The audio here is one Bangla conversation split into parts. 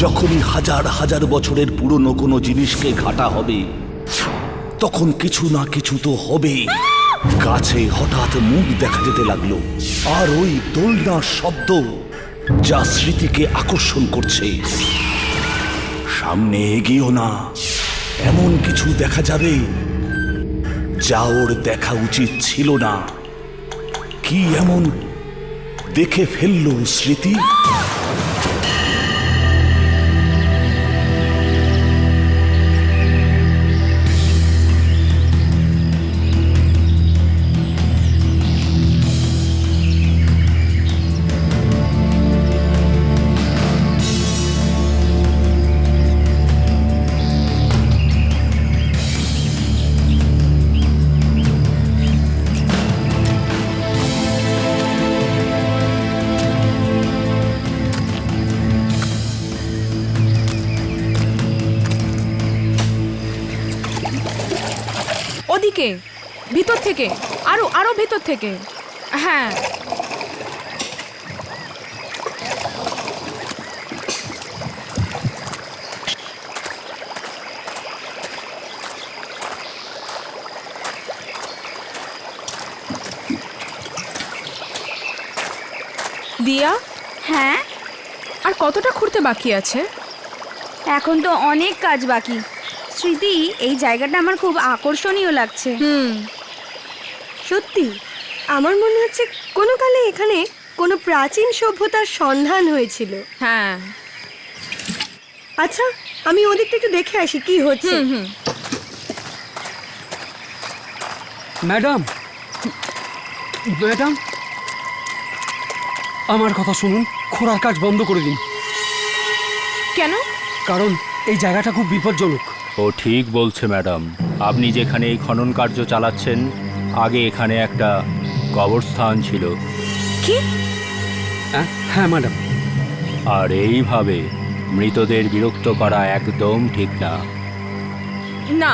যখনই হাজার হাজার বছরের পুরনো কোনো জিনিসকে ঘাটা হবে তখন কিছু না কিছু তো হবেই। গাছে হঠাৎ মুখ দেখা যেতে লাগলো, আর ওই দোলনার শব্দ যা স্মৃতিকে আকর্ষণ করছে। সামনে এগিয়েও না, এমন কিছু দেখা যাবে যা ওর দেখা উচিত ছিল না। কি এমন দেখে ফেললো স্মৃতি? ওদিকে ভিতর থেকে, আরো আরো ভেতর থেকে। হ্যাঁ, দিয়া। হ্যাঁ, আর কতটা খুঁড়তে বাকি আছে? এখন তো অনেক কাজ বাকি। স্মৃতি, এই জায়গাটা আমার খুব আকর্ষণীয় লাগছে। সত্যি আমার মনে হচ্ছে কোনো কালে এখানে কোনো প্রাচীন সভ্যতার সন্ধান হয়েছিল। হ্যাঁ। আচ্ছা, আমি ওদিকটা একটু দেখে আসি কি হচ্ছে। ম্যাডাম, ম্যাডাম, আমার কথা শুনুন, খোঁড়ার কাজ বন্ধ করে দিন। কেন? কারণ এই জায়গাটা খুব বিপজ্জনক। ও ঠিক বলছে ম্যাডাম। আপনি যেখানে এই খনন কার্য চালাচ্ছেন, আগে এখানে একটা কবরস্থান ছিল। কি? হ্যাঁ ম্যাডাম। আর এইভাবে মৃতদের বিরক্ত করা একদম ঠিক না। না,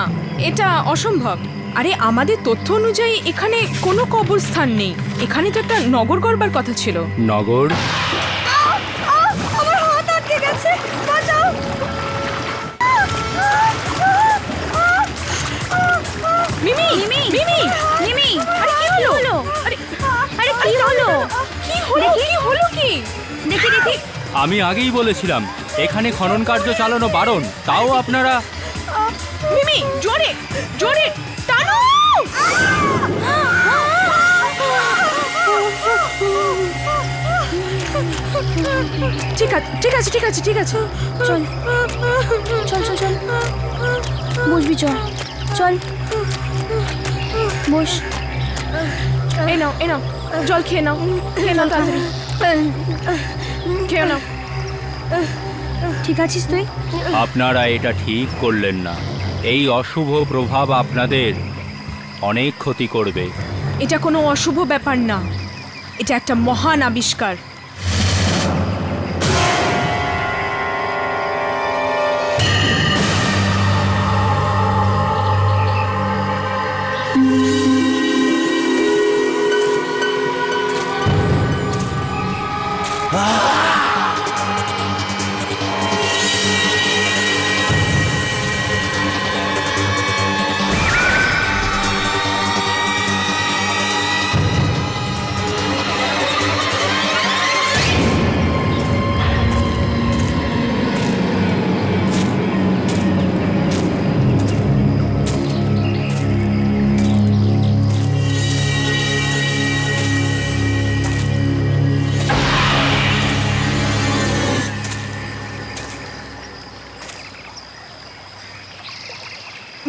এটা অসম্ভব। আরে, আমাদের তথ্য অনুযায়ী এখানে কোনো কবরস্থান নেই। এখানে তো একটা নগর গড়বার কথা ছিল। নগর? আমার হাত আটকে গেছে, বাঁচাও। মিমি, মিমি, মিমি, মিমি, আরে কি হলো? আরে আরে কি হলো? কি হলো? কি হলো? কি? দেখি দেখি। আমি আগেই বলেছিলাম এখানে খনন কার্য চালানো বারণ, তাও আপনারা। মিমি, জোরে জোরে টানো। ঠিক আছে, ঠিক আছে, ঠিক আছে, ঠিক আছে। চল চল চল চল, বসবি, চল চল বস। এই নাও, এই নাও, জল খেয়ে নাও, খেয়ে নাও তাড়াতাড়ি, খেয়ে নাও। ঠিক আছিস তুই? আপনারা এটা ঠিক করলেন না। এই অশুভ প্রভাব আপনাদের অনেক ক্ষতি করবে। এটা কোনো অশুভ ব্যাপার না, এটা একটা মহান আবিষ্কার।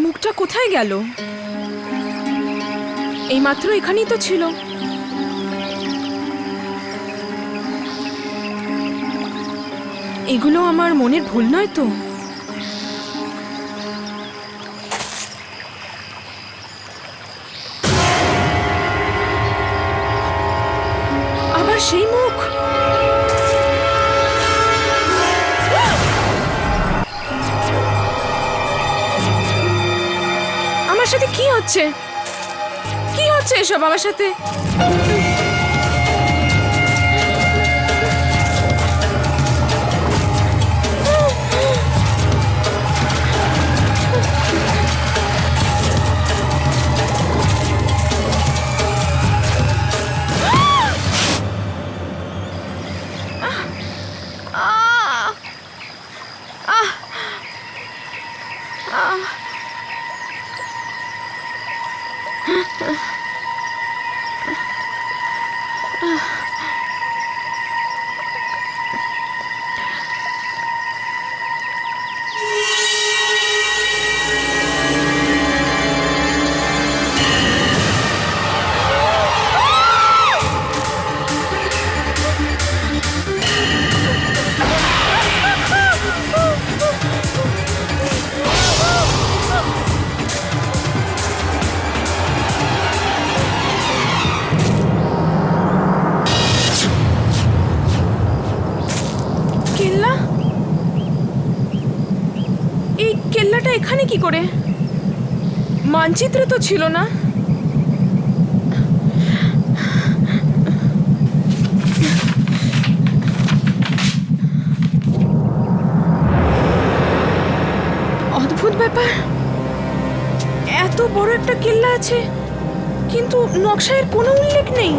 মুখটা কোথায় গেল? এইমাত্র এখানেই তো ছিল। এগুলো আমার মনের ভুল নয় তো? আবার সেই মুখ। আমার সাথে কি হচ্ছে? কি হচ্ছে এসব আমার সাথে? এখানে কি করে? মানচিত্রে তো ছিল না। অদ্ভুত ব্যাপার, এত বড় একটা কেল্লা আছে কিন্তু নকশায় কোনো উল্লেখ নেই।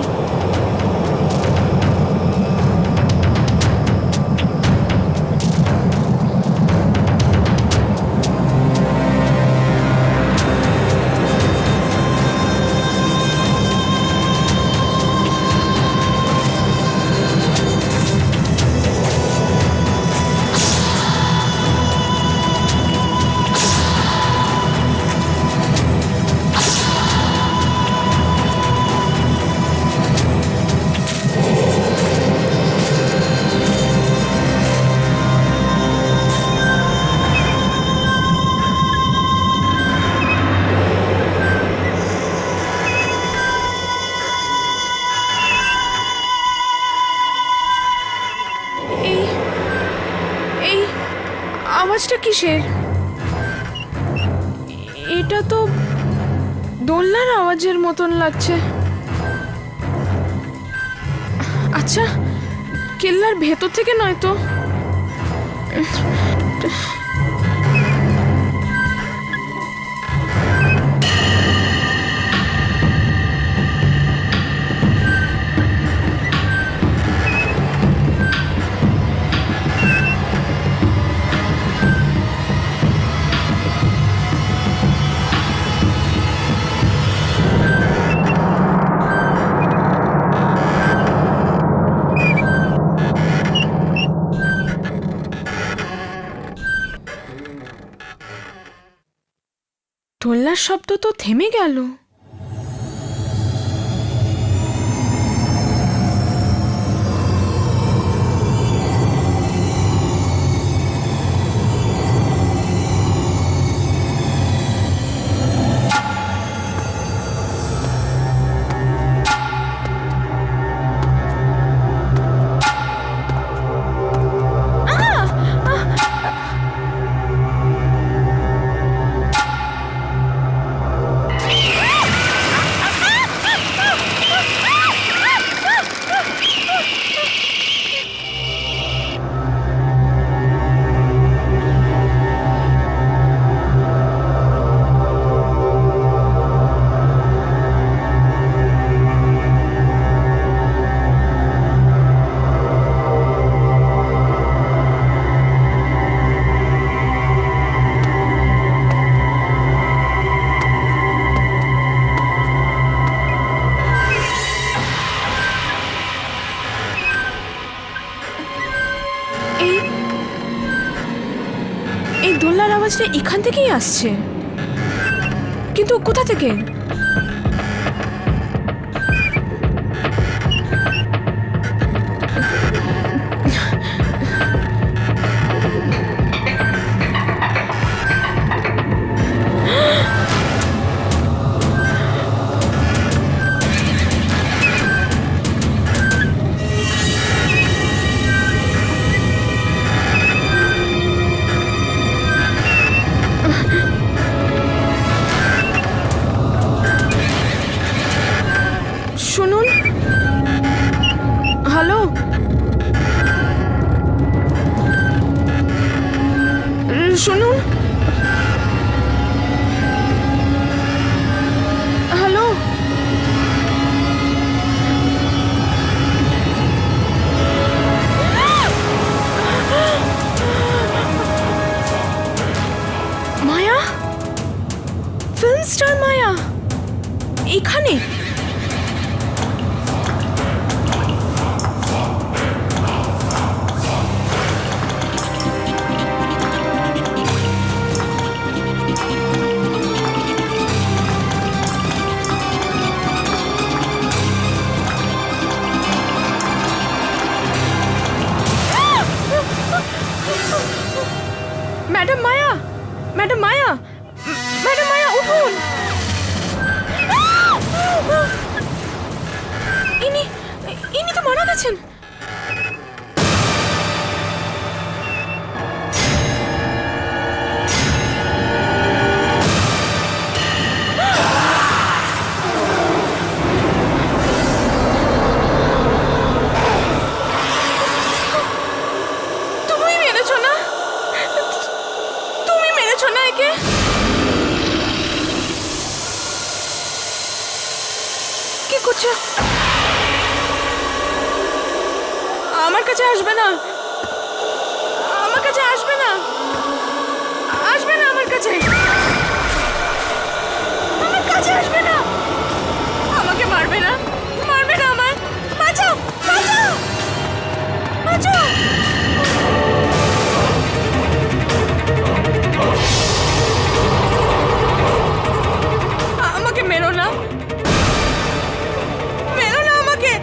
আওয়াজটা কিসের? এটা তো দোলনার আওয়াজের মতন লাগছে। আচ্ছা, কেল্লার ভেতর থেকে নয় তো? দোলনার শব্দ তো থেমে গেল। এই দোলনার আওয়াজটা এখান থেকেই আসছে, কিন্তু কোথা থেকে? শুনুন, হ্যালো, শুনুন, হ্যালো, মায়া, ফিল্ম স্টার মায়া এখানে? ম্যাডাম মায়া, ম্যাডাম মায়া, ম্যাডাম মায়া উঠুন। ইনি তো মারা গেছেন। কাছে আসবে না, আমার কাছে আসবে না, আসবে না আমার কাছে, আমার কাছে আসবে না, আমাকে মারবে না, মারবে না, আমার বাঁচাও, বাঁচাও, বাঁচাও। আমাকে মেরো না, মেরো না আমাকে।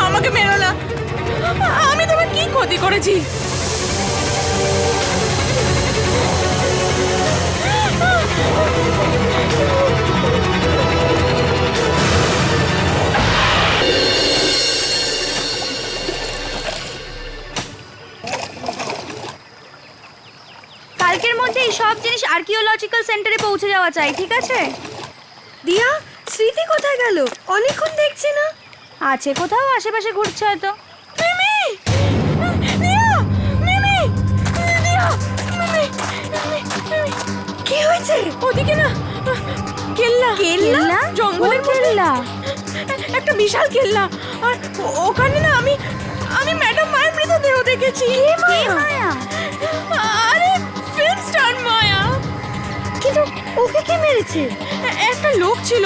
আমাকে মেরো না, আমি তোমার কি ক্ষতি করেছি? কালকের মধ্যে এই সব জিনিস আর্কিওলজিক্যাল সেন্টারে পৌঁছে যাওয়া চাই, ঠিক আছে? দিয়া, স্মৃতি কোথায় গেল? অনেকক্ষণ দেখছি না। আছে কোথাও আশেপাশে ঘুরছে হয়তো। মিমি! দিয়া! মিমি! দিয়া! মিমি! মিমি! কি হয়েছে? ওদিকে না কেল্লা, কেল্লা? জঙ্গলের কোন কেল্লা? একটা বিশাল কেল্লা। আর ওখানে না আমি ম্যাডাম মায়ের মৃতদেহ দেখেছি। কে মায়া? আরে ফিল্ম স্টার মায়া। কিন্তু ওকে কে মেরেছে? একটা লোক ছিল,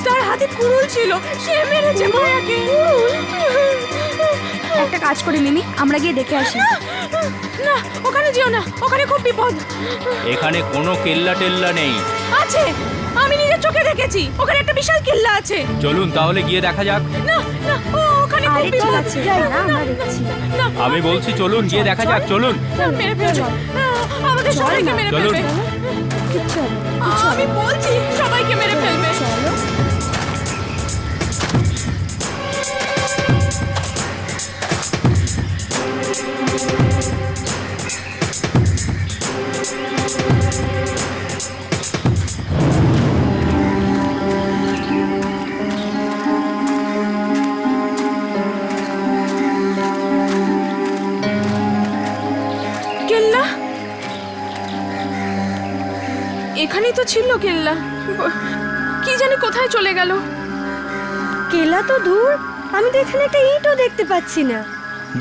তার হাতে কুড়ুল ছিল, সে মেরেছে মায়াকে। একটা কাজ করি মিমি, আমরা গিয়ে দেখে আসি। না, ওখানে যেও না, ওখানে খুব বিপদ। এখানে কোনো কেল্লা টেল্লা নেই। আছে, আমি নিজের চোখে দেখেছি, ওখানে একটা বিশাল কেল্লা আছে। চলুন তাহলে গিয়ে দেখা যাক। না না, ওখানে খুব আরে ঠিক বিপদ আছে, যাই না, আমরা দেখছি। না, আমি বলছি চলুন গিয়ে দেখা যাক, চলুন। মেরে ফেলবে, আমাদের সবাইকে মেরে চলুন। ফেলবে। চলো, আমি বলছি সবাইকে মেরে ফেলবে। চলো। কেল্লা এখানেই তো ছিল, কেল্লা কি জানি কোথায় চলে গেল। কেলা তো দূর, আমি তো এখানে একটা ইটও দেখতে পাচ্ছি না।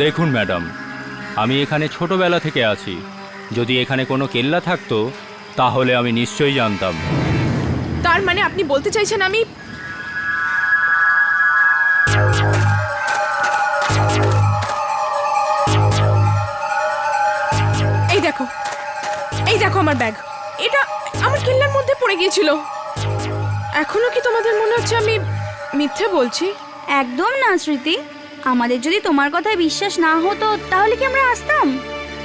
দেখুন ম্যাডাম, আমি এখানে ছোটবেলা থেকে আছি। যদি এখানে কোনো কেল্লা থাকতো তাহলে আমি নিশ্চয়ই জানতাম। তার মানে আপনি বলতে চাইছেন আমি এই দেখো, এই দেখো আমার ব্যাগ, এটা আমার কেল্লার মধ্যে পড়ে গিয়েছিল। এখনো কি তোমাদের মনে হচ্ছে আমি মিথ্যে বলছি? একদম না স্মৃতি, আমাদের যদি তোমার কথায় বিশ্বাস না হতো তাহলে কি আমরা আসতাম?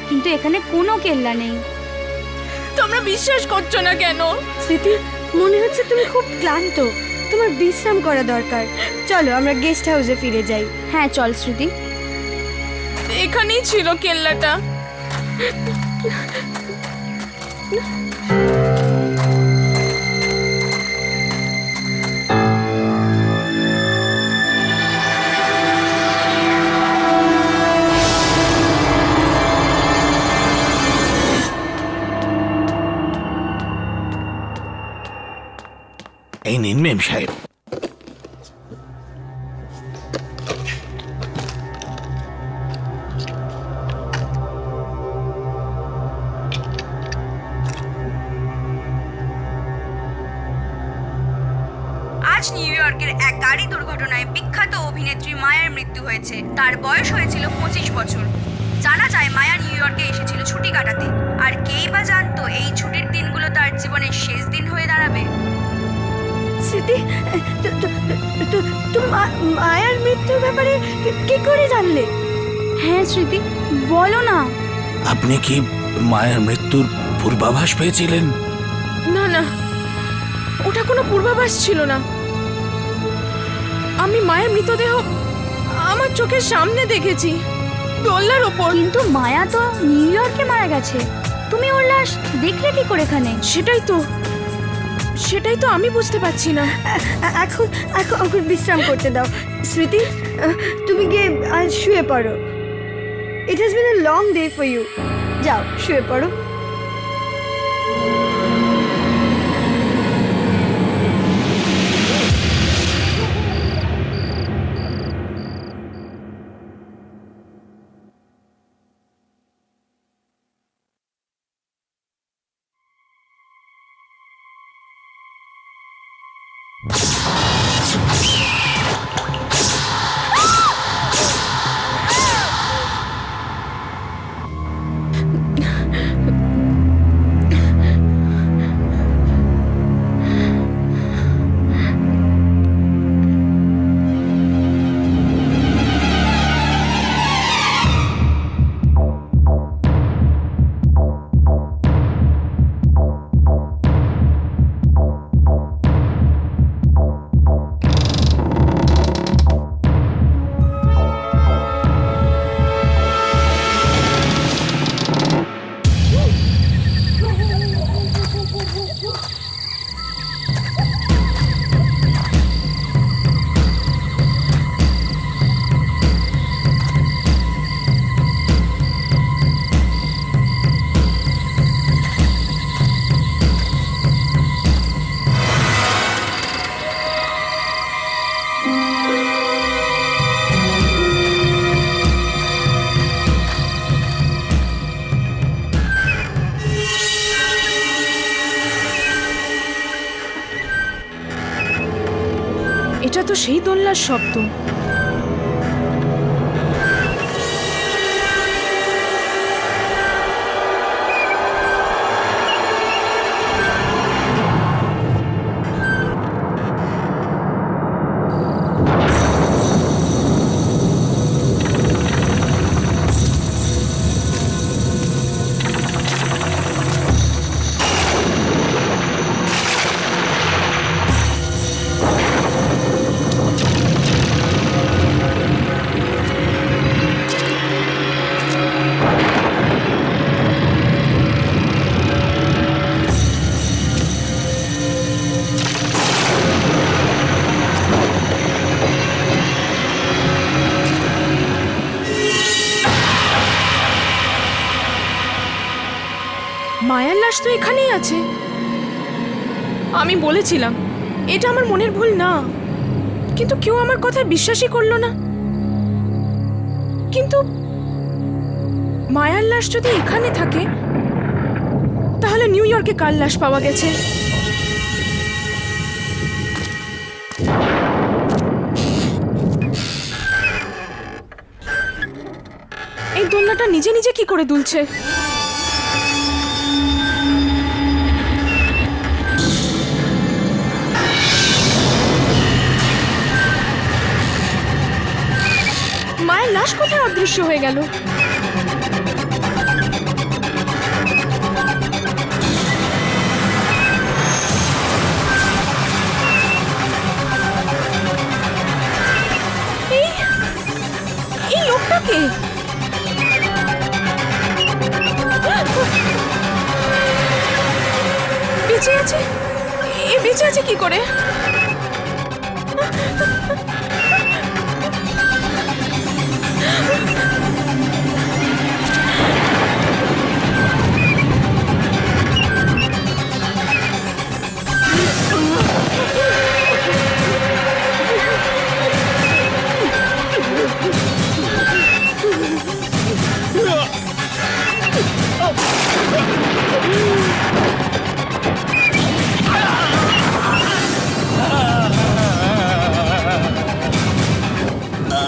কিন্তু এখানে কোনো কেল্লা নেই। তোমরা বিশ্বাস করছো না কেন? স্মৃতি, মনে হচ্ছে তুমি খুব ক্লান্ত, তোমার বিশ্রাম করা দরকার। চলো আমরা গেস্ট হাউসে ফিরে যাই। হ্যাঁ চল স্মৃতি। এখানেই ছিল কেল্লাটা। এই নিন মেম সাহেব। আজ নিউ ইয়র্কের এক গাড়ি দুর্ঘটনায় বিখ্যাত অভিনেত্রী মায়ার মৃত্যু হয়েছে। তার বয়স হয়েছিল 25 বছর। জানা যায় মায়া নিউ ইয়র্কে এসেছিল ছুটি কাটাতে, আর কেই বা জানতো এই ছুটির দিনগুলো তার জীবনের শেষ দিন হয়ে দাঁড়াবে। স্মৃতি, তুমি মায়ার মৃত্যুর ব্যাপারে কি করে জানলে? হ্যাঁ স্মৃতি, বলো না। আপনি কি মায়ের মৃত্যুর পূর্বাভাস পেয়েছিলেন? না না, ওটা কোনো পূর্বাভাস ছিল না। আমি মায়ের মৃতদেহ আমার চোখের সামনে দেখেছি, দোলনার ওপর। কিন্তু মায়া তো নিউ ইয়র্কে মারা গেছে, তুমি ওর লাশ দেখলে কি করে এখানে? সেটাই তো আমি বুঝতে পারছি না। এখন এখন বিশ্রাম করতে দাও। স্মৃতি, তুমি গিয়ে আজ শুয়ে পড়ো। It has been a long day for you. যাও শুয়ে পড়ো। এটা তো সেই দোলনার শব্দ। মায়ার লাশ তো এখানেই আছে। আমি বলেছিলাম এটা আমার মনের ভুল না, কিন্তু কেউ আমার কথা বিশ্বাসই করলো না। কিন্তু মায়ার লাশ যদি এখানে থাকে, তাহলে নিউ ইয়র্কে কার লাশ পাওয়া গেছে? এই দোলনাটা নিজে নিজে কি করে দুলছে? মায়ের লাশ কোথায় অদৃশ্য হয়ে গেল? এই লোকটা কে? বেঁচে আছে? এ বেঁচে আছে কি করে?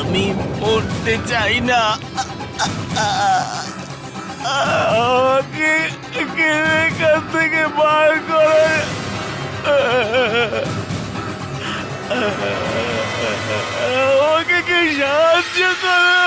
আমি পড়তে চাই না। আমাকে এখান থেকে বার করে আমাকে কি সাহায্য করো।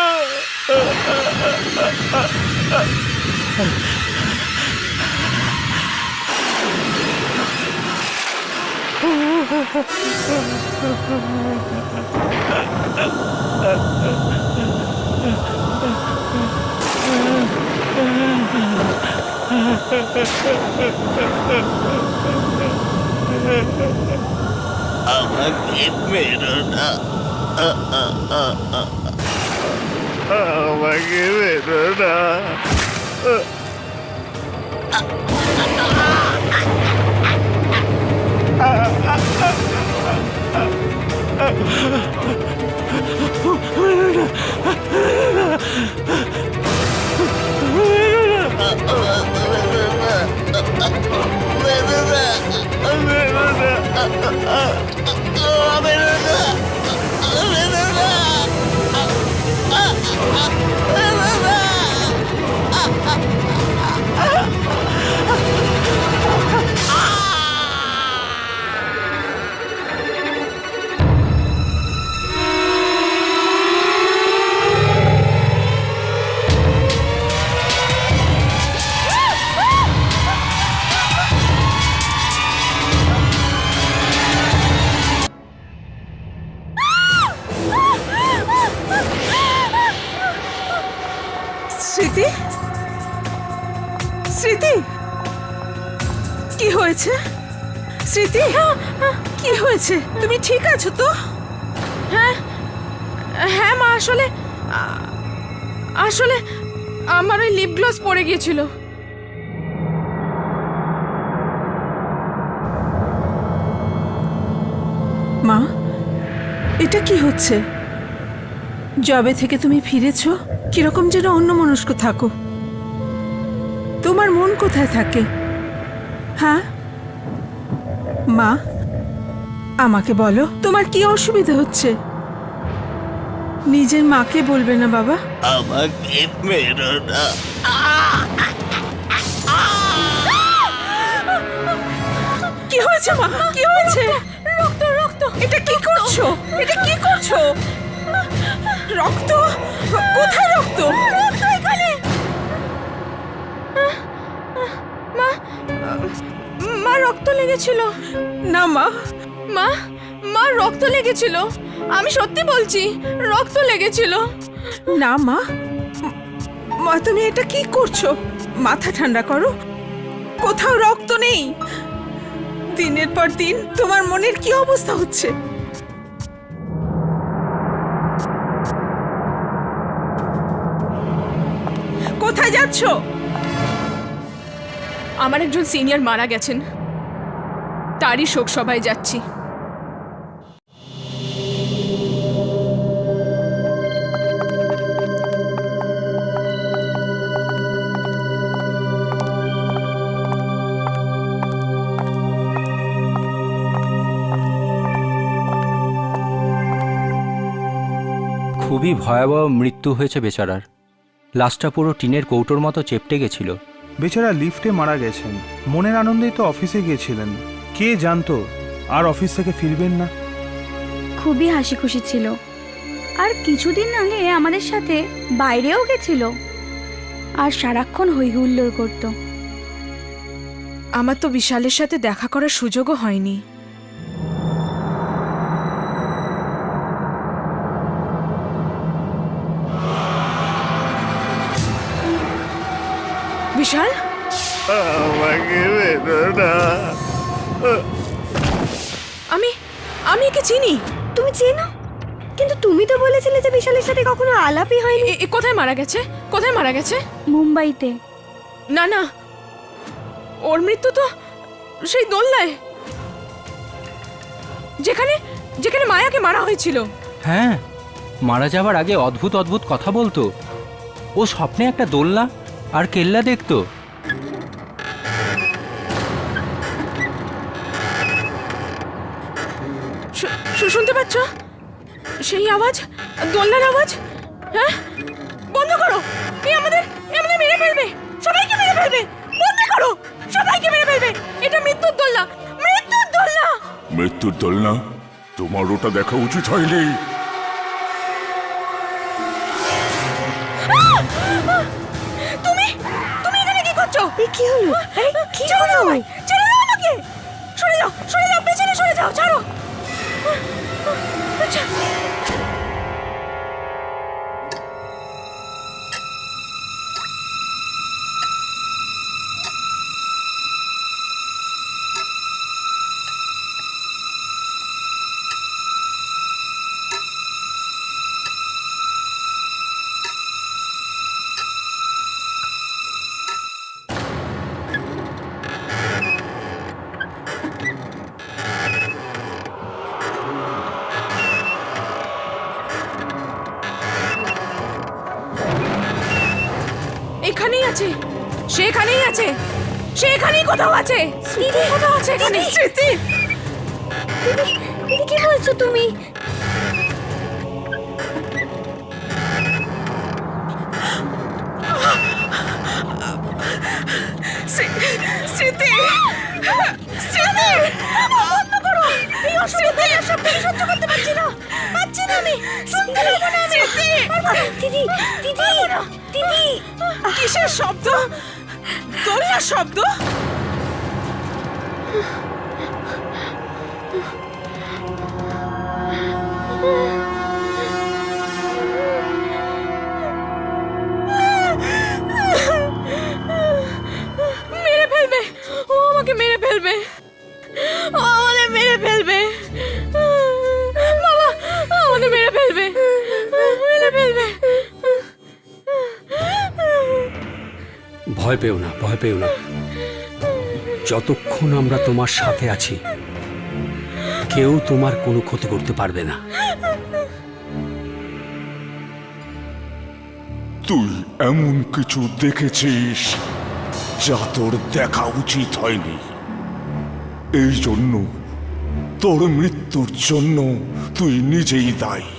আমাকে মেরো না, আমাকে মেরো না। স্মৃতি, স্মৃতি, কি হয়েছে? স্মৃতি, কি হয়েছে? তুমি ঠিক আছো তো? হ্যাঁ হ্যাঁ মা, আসলে আসলে আমার ওই লিপ গ্লস পড়ে গিয়েছিল। মা, এটা কি হচ্ছে? জবে থেকে তুমি ফিরেছো, কিরকম যেন অন্যমনস্ক থাকো। তোমার মন কোথায় থাকে? হ্যাঁ মা, আমাকে বলো, তোমার কি অসুবিধা হচ্ছে? নিজের মাকে বলবে না বাবা? আমাকে মেরো না। কি হয়েছে মা? কি হয়েছে? রক্ত, রক্ত! এটা কি করছো? এটা কি করছো? রক্ত? কোথায় রক্ত? রক্ত এখানে! মা, মা রক্ত লেগেছিল। না মা, মা, মা রক্ত লেগেছিল, আমি সত্যি বলছি, রক্ত লেগেছিল। না মা, মা তুমি এটা কি করছো? মাথা ঠান্ডা করো, কোথাও রক্ত নেই। দিনের পর দিন তোমার মনের কি অবস্থা হচ্ছে? কোথায় যাচ্ছ? আমার একজন সিনিয়র মারা গেছেন, তারই শোক সভায় যাচ্ছি। খুবই ভয়াবহ মৃত্যু হয়েছে বেচারার। লাশটা পুরো টিনের কৌটোর মতো চেপটে গেছিল। বেচারা লিফটে মারা গেছেন, মনের আনন্দেই তো অফিসে গিয়েছিলেন। কে জানতো আর অফিস থেকে ফিরবেন না। খুবই হাসি খুশি ছিল, আর কিছুদিন আগে আমাদের সাথে বাইরেও গেছিল, আর সারাক্ষণ হই হুল্লোড় করতো। আমার তো বিশালের সাথে দেখা করার সুযোগও হয়নি। বিশাল, আমাকে মেরো না। আমি আমি একে চিনি। তুমি চেনো? কিন্তু তুমি তো বলেছিলে যে বিশালের সাথে কখনো আলাপই হয়নি। এ কোথায় মারা গেছে? কোথায় মারা গেছে? মুম্বাইতে। না না, ওর মৃত্যু তো সেই দোলনায়, যেখানে যেখানে মায়াকে মারা হয়েছিল। হ্যাঁ, মারা যাবার আগে অদ্ভুত অদ্ভুত কথা বলতো। ও স্বপ্নে একটা দোলনা আর কেল্লা দেখতো। শুনতে পাচ্ছ সেই আওয়াজ? দোলনার আওয়াজ। হ্যাঁ, বন্ধ করো, এ আমাদের মেরে ফেলবে, সবাইকে মেরে ফেলবে। বন্ধ করো, সবাইকে মেরে ফেলবে। এটা মৃত্যুর দোলনা, মৃত্যুর দোলনা। মৃত্যুর দোলনা? তোমার ওটা দেখা উচিত হয়নি। তুমি তুমি এখানে কি করছো? কি হলো? কি ছেড়ে হলো? দাও, ছেড়ে দাও আমাকে। সরে যাও, সরে যাও, পেছনে সরে যাও, ছাড়ো। আচ্ছা, এখানেই আছে, সে এখানেই কোথাও আছে। দিদি কোথাও আছে এখানে। স্মৃতি, দিদি কি বলছো তুমি? স্মৃতি, স্মৃতি, বন্ধ করো। এই অসুবিধা সব সহ্য করতে পারছি না আমি। শুনতে পাবো না আমি। দিদি দিদি দিদি, কিসের শব্দ? দোলনার শব্দ? মেরে ফেলবে, ও আমাকে মেরে ফেলবে, ও আমাদের মেরে ফেলবে। বাবা, আমাদের মেরে ফেলবে, মেরে ফেলবে। ভয় পেও না, ভয় পেও না। যতক্ষণ আমরা তোমার সাথে আছি কেউ তোমার কোনো ক্ষতি করতে পারবে না। তুই এমন কিছু দেখেছিস যা তোর দেখা উচিত হয়নি। এই জন্য তোর মৃত্যুর জন্য তুই নিজেই দায়ী।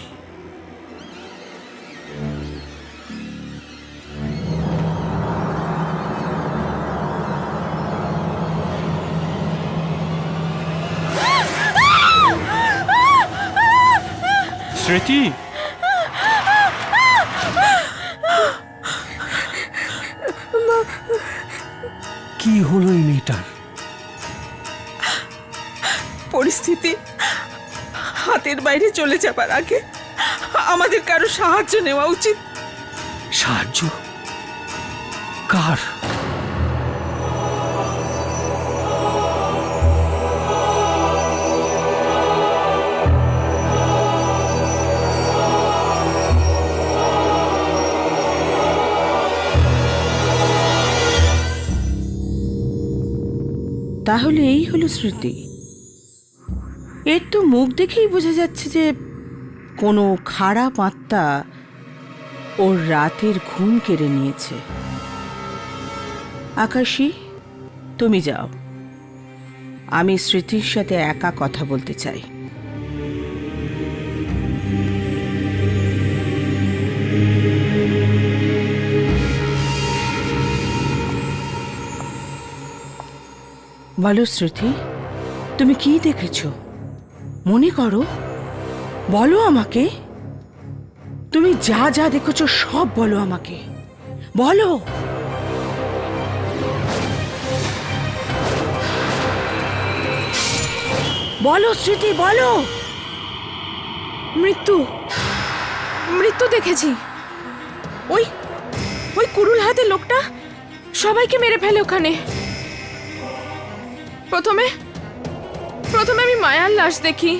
স্মৃতি, কি হলো এই মেয়েটার? পরিস্থিতি হাতের বাইরে চলে যাবার আগে আমাদের কারো সাহায্য নেওয়া উচিত। সাহায্য? কার? তাহলে এই হলো স্মৃতি। এর তো মুখ দেখেই বোঝা যাচ্ছে যে কোনো খারাপ আত্মা ওর রাতের ঘুম কেড়ে নিয়েছে। আকাশী, তুমি যাও, আমি স্মৃতির সাথে একা কথা বলতে চাই। বলো স্মৃতি, তুমি কি দেখেছো? মনে করো, বলো আমাকে। তুমি যা যা দেখেছো সব বলো আমাকে, বলো। বলো স্মৃতি, বলো। মৃত্যু, মৃত্যু দেখেছি। ওই ওই কুরুল হাতে লোকটা সবাইকে মেরে ফেলে ওখানে। প্রথমে আমি মায়ার লাশ দেখি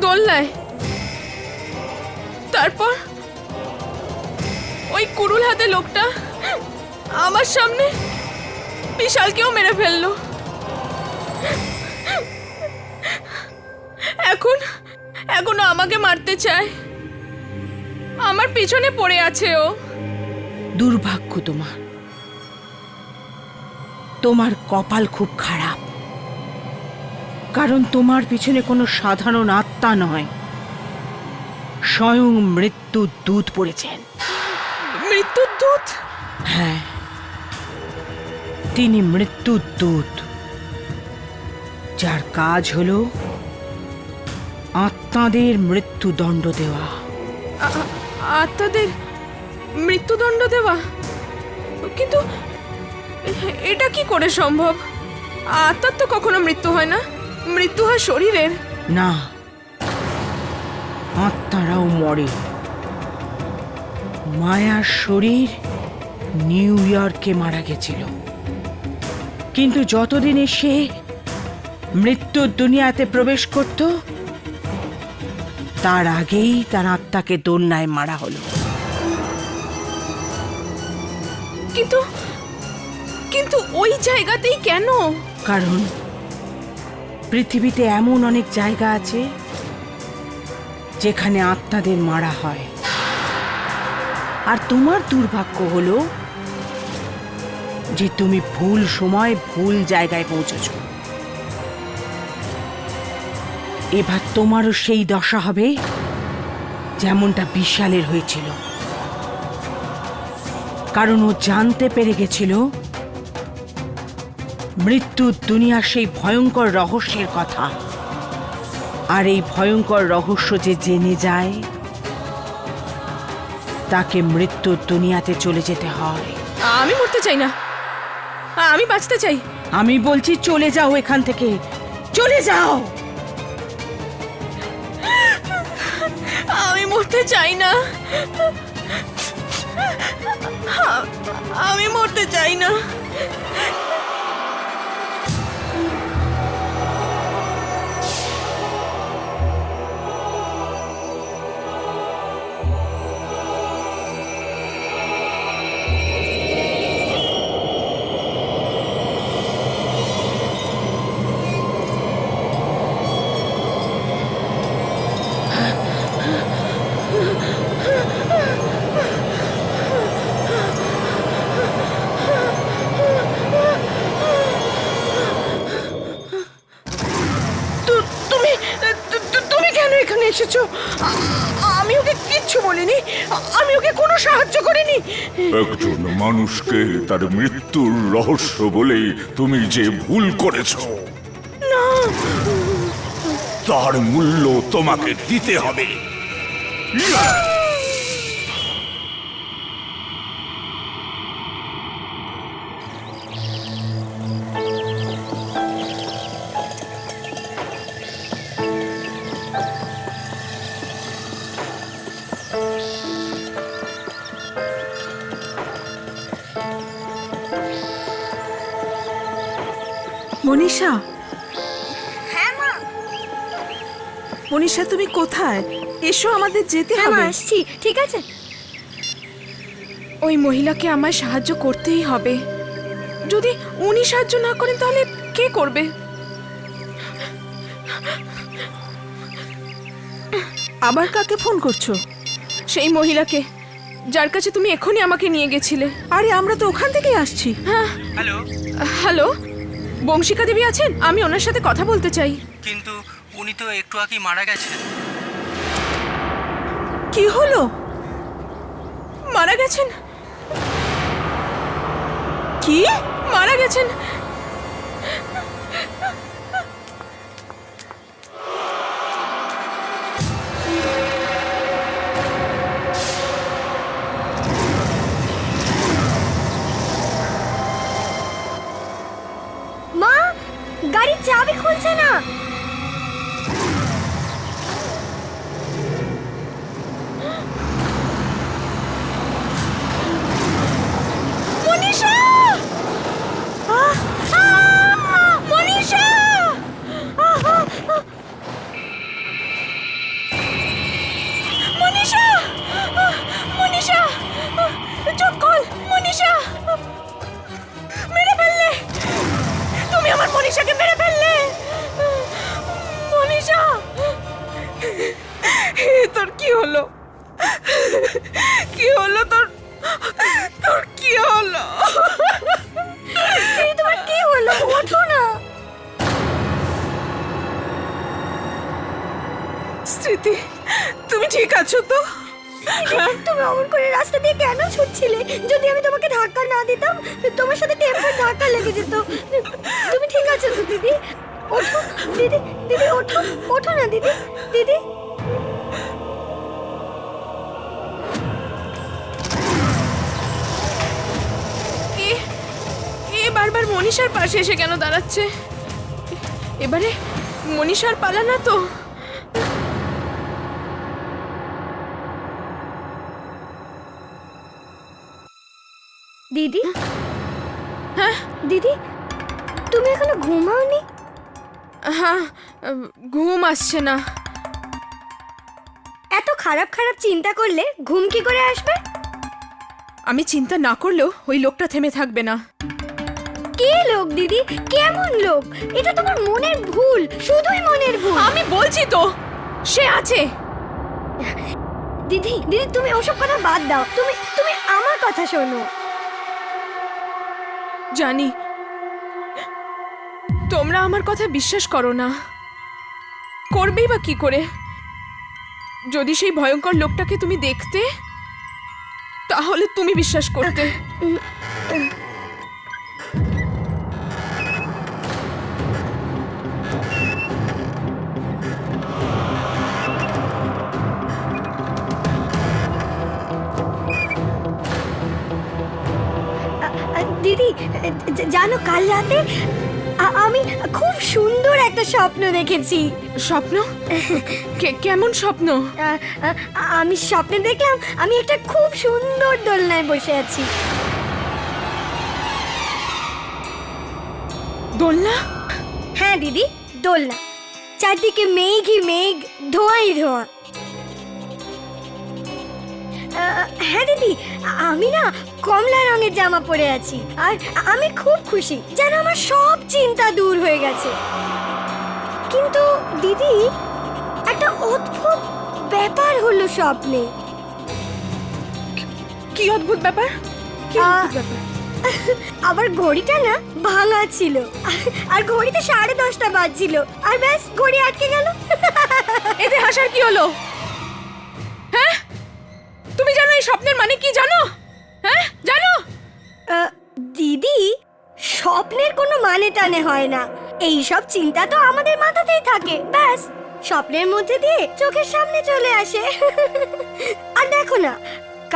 দোলনায়, তারপর ওই কুরুল হাতে লোকটা আমার সামনে বিশালকেও মেরে ফেললো। এখনো আমাকে মারতে চায়, আমার পিছনে পড়ে আছে ও। দুর্ভাগ্য তোমার, তোমার কপাল খুব খারাপ। কারণ তোমার পিছনে কোনো সাধারণ আত্মা নয়, স্বয়ং মৃত্যুর দূত পড়েছেন। মৃত্যুর দূত? হ্যাঁ, তিনি মৃত্যুর দূত, যার কাজ হলো আত্মাদের মৃত্যুদণ্ড দেওয়া। আত্মাদের মৃত্যুদণ্ড দেওয়া? কিন্তু এটা কি করে সম্ভব? আত্মার তো কখনো মৃত্যু হয় না, মৃত্যু হয় শরীরের। না, আত্মারাও মরে। মায়ার শরীর নিউ ইয়র্কে মারা গেছিল, কিন্তু যতদিনে সে মৃত্যুর দুনিয়াতে প্রবেশ করত তার আগেই তার আত্মাকে দোলনায় মারা হলো। কিন্তু ওই জায়গাতেই কেন? কারণ পৃথিবীতে এমন অনেক জায়গা আছে যেখানে আত্মাদের মারা হয়, আর তোমার দুর্ভাগ্য হলো যে তুমি ভুল সময় ভুল জায়গায় পৌঁছেছ। এবার তোমারও সেই দশা হবে যেমনটা বিশালের হয়েছিল, কারণ ও জানতে পেরে গেছিল মৃত্যুর দুনিয়ার সেই ভয়ঙ্কর রহস্যের কথা। আর এই ভয়ঙ্কর রহস্য যে জেনে যায় তাকে মৃত্যুর দুনিয়াতে চলে যেতে হয়। আমি মরতে চাই না, আমি বাঁচতে চাই। আমি বলছি চলে যাও এখান থেকে, চলে যাও। আমি মরতে চাই না, আমি মরতে চাই না। তুমি কেন এখানে এসেছো? আমি ওকে কিচ্ছু বলিনি, আমি ওকে কোনো সাহায্য করিনি। একজন মানুষকে তার মৃত্যুর রহস্য বলেই তুমি যে ভুল করেছো, তার মূল্য তোমাকে দিতে হবে। মনীষা, হ্যাঁ মা। মনীষা তুমি কোথায়? এসো, আমাদের যেতে হবে। আসছি, ঠিক আছে। ওই মহিলাকে আমায় সাহায্য করতেই হবে। যদি উনি সাহায্য না করেন তাহলে কে করবে? আবার কাকে ফোন করছো? সেই মহিলাকে যার কাছে তুমি এখনই আমাকে নিয়ে গেছিলে। আরে আমরা তো ওখান থেকেই আসছি। হ্যাঁ। হ্যালো। হ্যালো, বংশিকা দেবী আছেন? আমি ওনার সাথে কথা বলতে চাই। কিন্তু উনি তো একটু আগেই মারা গেছেন। কি হলো? মারা গেছেন? কি? মারা গেছেন? মা, গাড়ির চাবি খুলছে না। মনীষা! মনীষা! মনীষা! মনীষা! চোখ খোল, মনীষা! মেরে ফেললে! তুমি আমার মনীষাকে মেরে ফেললে! মনীষা! তোর কি হলো? কি হলো তোর? তোর কি হলো? তোমার কি হলো? ওঠো না। স্মৃতি, তুমি ঠিক আছো তো? তুমি অমন করে রাস্তা দিয়ে কেন ছুটছিলে? যদি আমি তোমাকে ধাক্কা না দিতাম, তোমার সাথে টেম্পোর ধাক্কা লেগে যেত। তুমি ঠিক আছো তো দিদি? ওঠো দিদি, দিদি ওঠো, ওঠো না দিদি, দিদি। এ বারবার মনীষার পাশে এসে কেন দাঁড়াচ্ছে? এবারে মনীষার পালা না তো? দিদি, হ্যাঁ দিদি, তুমি এখনো ঘুমাওনি? হ্যাঁ, ঘুম আসছে না। এত খারাপ খারাপ চিন্তা করলে ঘুম কি করে আসবে? আমি চিন্তা না করলেও ওই লোকটা থেমে থাকবে না। কে লোক দিদি? কেমন লোক? এটা তোমার মনের ভুল, শুধুই মনের ভুল। আমি বলছি তো, সে আছে। দিদি, দিদি তুমি ওসব কথা বাদ দাও। তুমি তুমি আমার কথা শোনো। জানি তোমরা আমার কথা বিশ্বাস করো না, করবেই বা কি করে? যদি সেই ভয়ঙ্কর লোকটাকে তুমি দেখতে তাহলে তুমি বিশ্বাস করতে। দিদি জানো কাল রাতে আমি খুব সুন্দর একটা স্বপ্ন দেখেছি। স্বপ্ন? কেমন স্বপ্ন? আমি স্বপ্নে দেখলাম আমি একটা খুব সুন্দর দোলনায় বসে আছি। দোলনা? হ্যাঁ দিদি, দোলনা। চারদিকে মেঘই মেঘ, ধোঁয়াই ধোঁয়া। হ্যাঁ দিদি, আমি না কমলা রঙের জামা পরে আছি আর আমি খুব খুশি, যেন আমার সব চিন্তা দূর হয়ে গেছে। কিন্তু দিদি একটা অদ্ভুত ব্যাপার হলো স্বপ্নে। কি অদ্ভুত ব্যাপার? কি অদ্ভুত ব্যাপার? আবার ঘড়িটা না ভাঙা ছিল আর ঘড়িতে 10:30 বাজছিল আর ব্যাস ঘড়ি আটকে গেল। এতে হাসার কি হলো? হ্যাঁ, তুমি জানো এই স্বপ্নের মানে কি জানো? হ্যাঁ জানো? দিদি স্বপ্নের কোনো মানে টানে হয় না, এই সব চিন্তা তো আমাদের মাথাতেই থাকে, ব্যাস স্বপ্নের মধ্যে দিয়ে চোখের সামনে চলে আসে। আর দেখো না,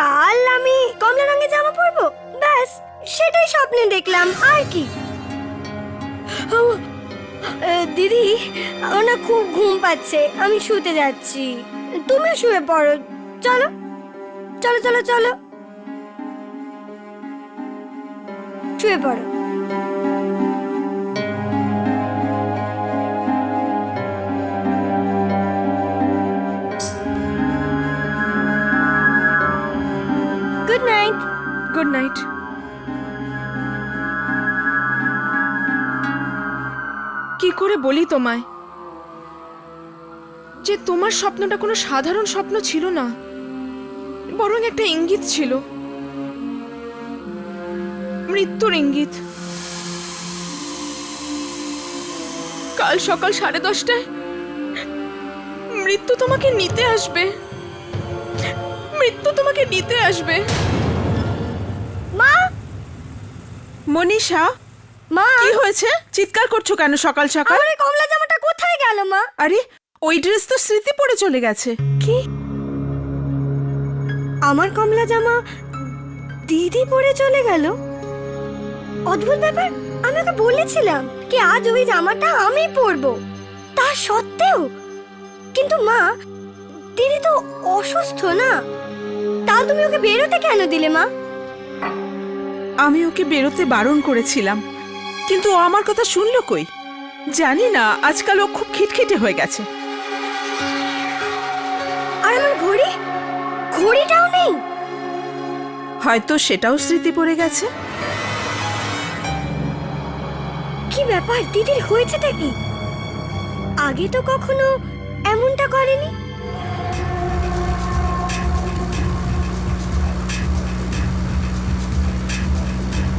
কাল আমি কমলা রঙের জামা পরবো, ব্যাস সেটাই স্বপ্নে দেখলাম আর কি। দিদি আমার না খুব ঘুম পাচ্ছে, আমি শুতে যাচ্ছি, তুমিও শুয়ে পড়ো। চলো চলো চলো চলো, শুয়ে পড়ো। Good night. Good night. কি করে বলি তোমায় যে তোমার স্বপ্নটা কোনো সাধারণ স্বপ্ন ছিল না, বরং একটা ইঙ্গিত ছিল, মৃত্যুর ইঙ্গিত। কাল সকাল 10:30টায় মৃত্যু তোমাকে নিতে আসবে, মৃত্যু তোমাকে নিতে আসবে। মা! মনীষা, মা! কি হয়েছে? চিৎকার করছো কেন সকাল সকাল? আমার কমলা জামাটা কোথায় গেল মা? আরে ওই ড্রেস তো স্মৃতি পরে চলে গেছে। কি? আমার কমলা জামা দিদি পরে চলে গেল? অদ্ভুত ব্যাপার, আমি ওকে বলেছিলাম কি আজ ওই জামাটা আমি পরবো, তা সত্ত্বেও। কিন্তু মা, দিদি তো অসুস্থ না, তাও তুমি ওকে বেরোতে কেন দিলে মা? আমি ওকে বেরোতে বারণ করেছিলাম, কিন্তু ও আমার কথা শুনলো কই? জানি না, আজকাল ও খুব খিটখিটে হয়ে গেছে। আর আমার ঘড়িটাও নেই। হয়তো সেটাও স্মৃতি পড়ে গেছে। কি ব্যাপার, দিদির হয়েছেটা কি? আগে তো কখনো এমনটা করেনি।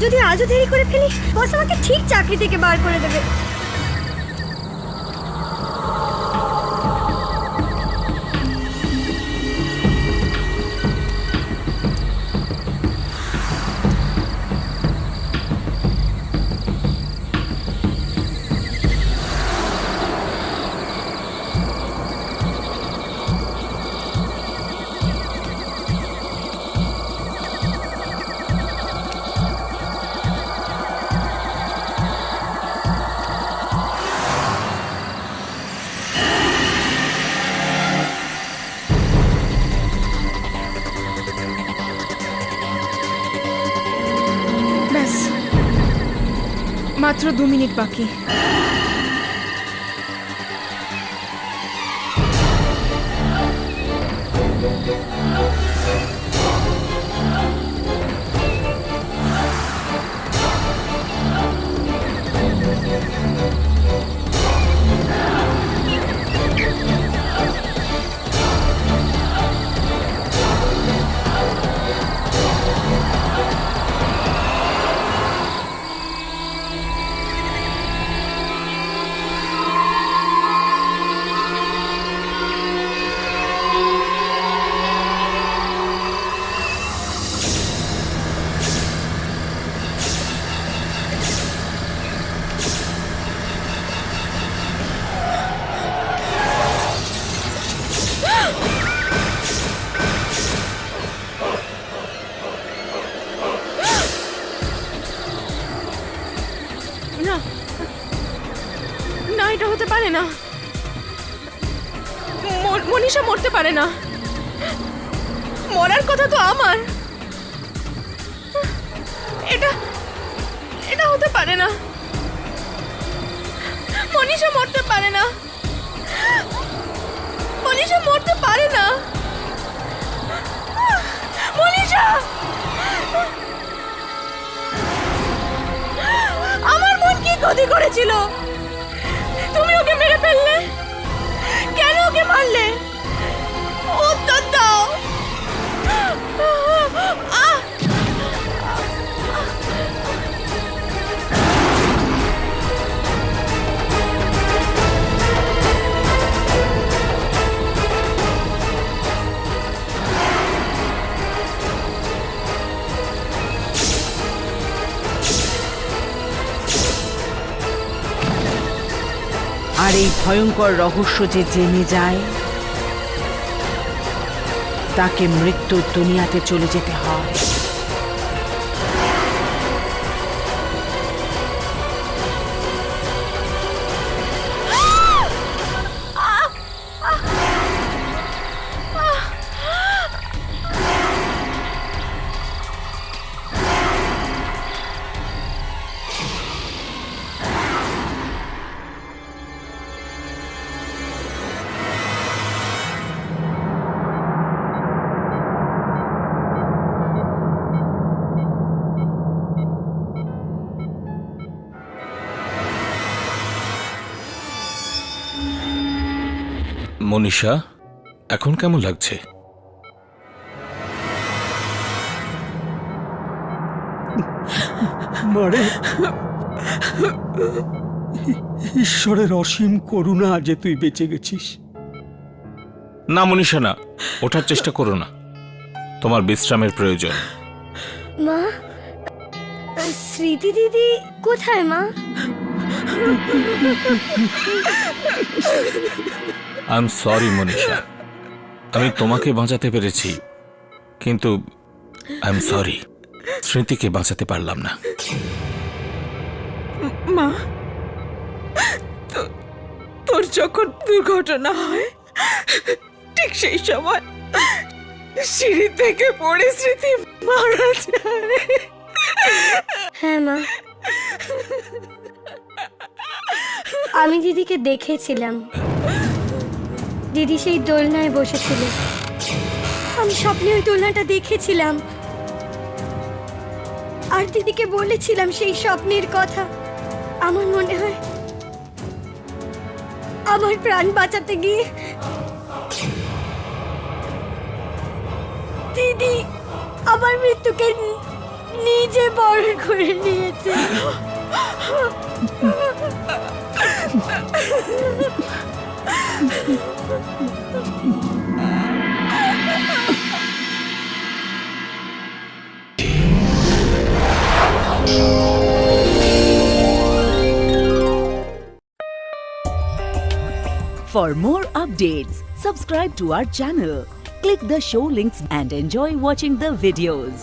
যদি আজও দেরি করে ফেলি, বস আমাকে ঠিক চাকরি থেকে বার করে দেবে। মাত্র 2 মিনিট বাকি। না না, এটা হতে পারে না। মনীষা মরতে পারে না, মরার কথা তো আমার। এটা এটা হতে পারে না, মনীষা মরতে পারে না, মনীষা মরতে পারে না, মনীষা। আমার মন কি ক্ষতি করেছিল, তুমি ওকে মেরে ফেললে, কেন ওকে মারলে? উত্তর দাও। আর এই ভয়ঙ্কর রহস্য যে জেনে যায় তাকে মৃত্যুর দুনিয়াতে চলে যেতে হয়। মনীষা, এখন কেমন লাগছে? মারে, ঈশ্বরের অসীম করুণা যে তুই বেঁচে গেছিস। না মনীষা, না, ওঠার চেষ্টা করো না, তোমার বিশ্রামের প্রয়োজন। মা, স্মৃতি দিদি কোথায় মা? আই এম সরি মনীষা, আমি তোমাকে বাঁচাতে পেরেছি, কিন্তু আই এম সরি, স্মৃতিকে বাঁচাতে পারলাম না। মা, তোর যখন দুর্ঘটনা হয় ঠিক সেই সময় সিঁড়ি থেকে পড়ে স্মৃতি মারা যায়। হ্যাঁ মা, আমি দিদিকে দেখেছিলাম। দিদি সেই দোলনায় বসেছিল, আমি স্বপ্নে ওই দোলনাটা দেখেছিলাম আর দিদিকে বলেছিলাম সেই স্বপ্নের কথা। আমার মনে হয় আমার প্রাণ বাঁচাতে গিয়ে দিদি আমার মৃত্যুকে নিজে বরণ করে নিয়েছে। For more updates, subscribe to our channel, click the show links and enjoy watching the videos.